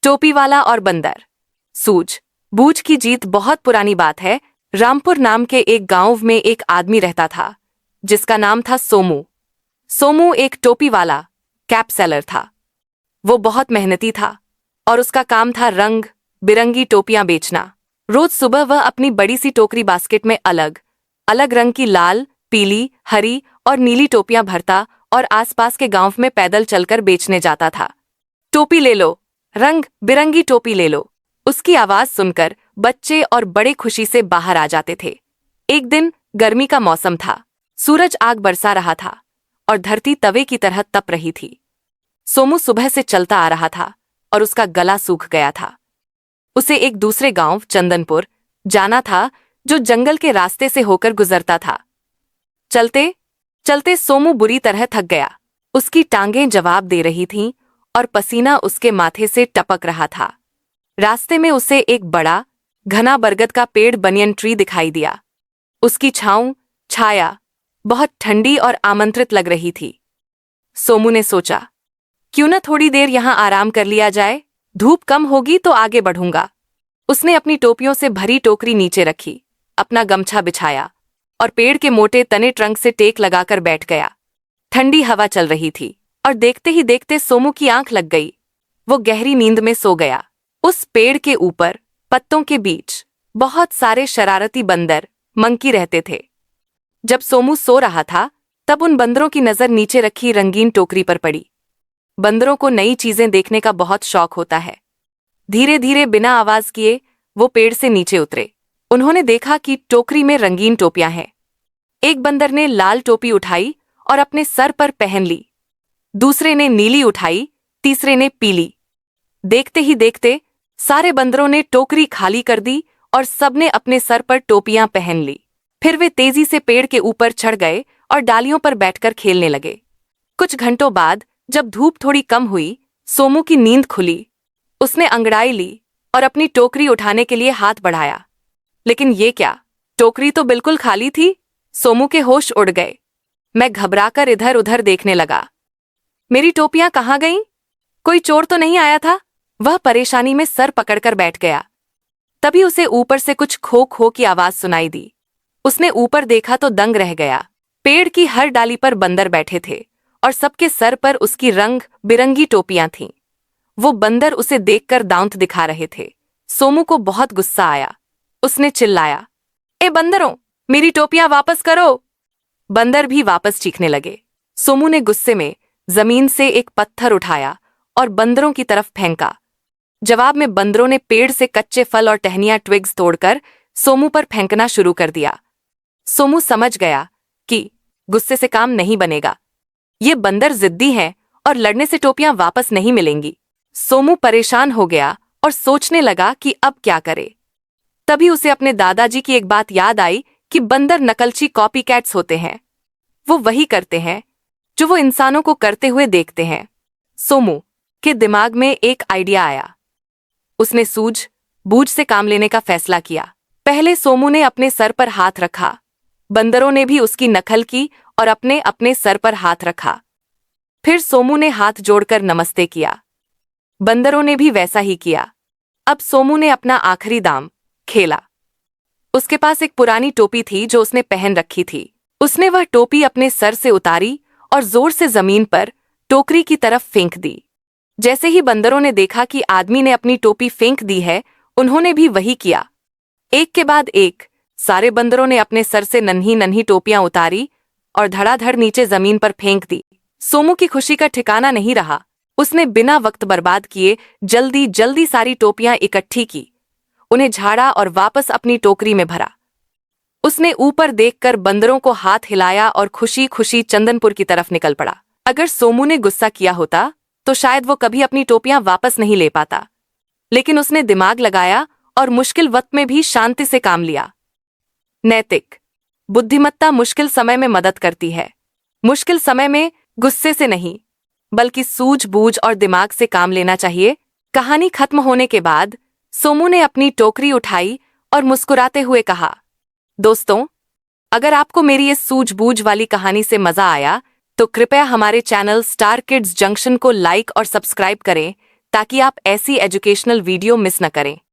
टोपी वाला और बंदर। सूझ बूझ की जीत बहुत पुरानी बात है। रामपुर नाम के एक गांव में एक आदमी रहता था जिसका नाम था सोमू। सोमू एक टोपी वाला कैप सेलर था। वो बहुत मेहनती था और उसका काम था रंग बिरंगी टोपियां बेचना। रोज सुबह वह अपनी बड़ी सी टोकरी बास्केट में अलग अलग रंग की लाल, पीली, हरी और नीली टोपियां भरता और आसपास के गांव में पैदल चलकर बेचने जाता था। टोपी ले लो, रंग बिरंगी टोपी ले लो। उसकी आवाज सुनकर बच्चे और बड़े खुशी से बाहर आ जाते थे। एक दिन गर्मी का मौसम था। सूरज आग बरसा रहा था और धरती तवे की तरह तप रही थी। सोमू सुबह से चलता आ रहा था और उसका गला सूख गया था। उसे एक दूसरे गांव चंदनपुर जाना था जो जंगल के रास्ते से होकर गुजरता था। चलते चलते सोमू बुरी तरह थक गया। उसकी टांगें जवाब दे रही थीं और पसीना उसके माथे से टपक रहा था। रास्ते में उसे एक बड़ा घना बरगद का पेड़ बनियन ट्री दिखाई दिया। उसकी छाया बहुत ठंडी और आमंत्रित लग रही थी। सोमू ने सोचा, क्यों न थोड़ी देर यहां आराम कर लिया जाए, धूप कम होगी तो आगे बढ़ूंगा। उसने अपनी टोपियों से भरी टोकरी नीचे रखी, अपना गमछा बिछाया और पेड़ के मोटे तने ट्रंक से टेक लगाकर बैठ गया। ठंडी हवा चल रही थी और देखते ही देखते सोमू की आंख लग गई। वो गहरी नींद में सो गया। उस पेड़ के ऊपर पत्तों के बीच बहुत सारे शरारती बंदर मंकी रहते थे। जब सोमू सो रहा था तब उन बंदरों की नजर नीचे रखी रंगीन टोकरी पर पड़ी। बंदरों को नई चीजें देखने का बहुत शौक होता है। धीरे धीरे बिना आवाज किए वो पेड़ से नीचे उतरे। उन्होंने देखा कि टोकरी में रंगीन टोपियां हैं। एक बंदर ने लाल टोपी उठाई और अपने सर पर पहन ली। दूसरे ने नीली उठाई, तीसरे ने पीली। देखते ही देखते सारे बंदरों ने टोकरी खाली कर दी और सबने अपने सर पर टोपियां पहन ली। फिर वे तेजी से पेड़ के ऊपर चढ़ गए और डालियों पर बैठकर खेलने लगे। कुछ घंटों बाद जब धूप थोड़ी कम हुई, सोमू की नींद खुली। उसने अंगड़ाई ली और अपनी टोकरी उठाने के लिए हाथ बढ़ाया। लेकिन ये क्या, टोकरी तो बिल्कुल खाली थी। सोमू के होश उड़ गए। मैं घबराकर इधर उधर देखने लगा। मेरी टोपियां कहाँ गईं? कोई चोर तो नहीं आया था? वह परेशानी में सर पकड़कर बैठ गया। तभी उसे ऊपर से कुछ खो खो की आवाज सुनाई दी। उसने ऊपर देखा तो दंग रह गया। पेड़ की हर डाली पर बंदर बैठे थे और सबके सर पर उसकी रंग बिरंगी टोपियां थीं। वो बंदर उसे देखकर दांत दिखा रहे थे। सोमू को बहुत गुस्सा आया। उसने चिल्लाया, ए बंदरों, मेरी टोपियां वापस करो। बंदर भी वापस चीखने लगे। सोमू ने गुस्से में जमीन से एक पत्थर उठाया और बंदरों की तरफ फेंका। जवाब में बंदरों ने पेड़ से कच्चे फल और टहनियां ट्विग्स तोड़कर सोमू पर फेंकना शुरू कर दिया। सोमू समझ गया कि गुस्से से काम नहीं बनेगा। ये बंदर जिद्दी हैं और लड़ने से टोपियां वापस नहीं मिलेंगी। सोमू परेशान हो गया और सोचने लगा कि अब क्या करे। तभी उसे अपने दादाजी की एक बात याद आई कि बंदर नकलची कॉपी कैट्स होते हैं। वो वही करते हैं जो वो इंसानों को करते हुए देखते हैं। सोमू के दिमाग में एक आइडिया आया। उसने सूझ बूझ से काम लेने का फैसला किया। पहले सोमू ने अपने सर पर हाथ रखा। बंदरों ने भी उसकी नकल की और अपने अपने सर पर हाथ रखा। फिर सोमू ने हाथ जोड़कर नमस्ते किया। बंदरों ने भी वैसा ही किया। अब सोमू ने अपना आखिरी दांव खेला। उसके पास एक पुरानी टोपी थी जो उसने पहन रखी थी। उसने वह टोपी अपने सर से उतारी और जोर से जमीन पर टोकरी की तरफ फेंक दी। जैसे ही बंदरों ने देखा कि आदमी ने अपनी टोपी फेंक दी है, उन्होंने भी वही किया। एक के बाद एक सारे बंदरों ने अपने सर से नन्ही नन्ही टोपियां उतारी और धड़ाधड़ नीचे जमीन पर फेंक दी। सोमू की खुशी का ठिकाना नहीं रहा। उसने बिना वक्त बर्बाद किए जल्दी जल्दी सारी टोपियां इकट्ठी की, उन्हें झाड़ा और वापस अपनी टोकरी में भरा। उसने ऊपर देखकर बंदरों को हाथ हिलाया और खुशी खुशी चंदनपुर की तरफ निकल पड़ा। अगर सोमू ने गुस्सा किया होता तो शायद वो कभी अपनी टोपियां वापस नहीं ले पाता। लेकिन उसने दिमाग लगाया और मुश्किल वक्त में भी शांति से काम लिया। नैतिक बुद्धिमत्ता मुश्किल समय में मदद करती है। मुश्किल समय में गुस्से से नहीं बल्कि सूझबूझ और दिमाग से काम लेना चाहिए। कहानी खत्म होने के बाद सोमू ने अपनी टोकरी उठाई और मुस्कुराते हुए कहा, दोस्तों, अगर आपको मेरी इस सूझबूझ वाली कहानी से मजा आया तो कृपया हमारे चैनल स्टार किड्स जंक्शन को लाइक और सब्सक्राइब करें ताकि आप ऐसी एजुकेशनल वीडियो मिस न करें।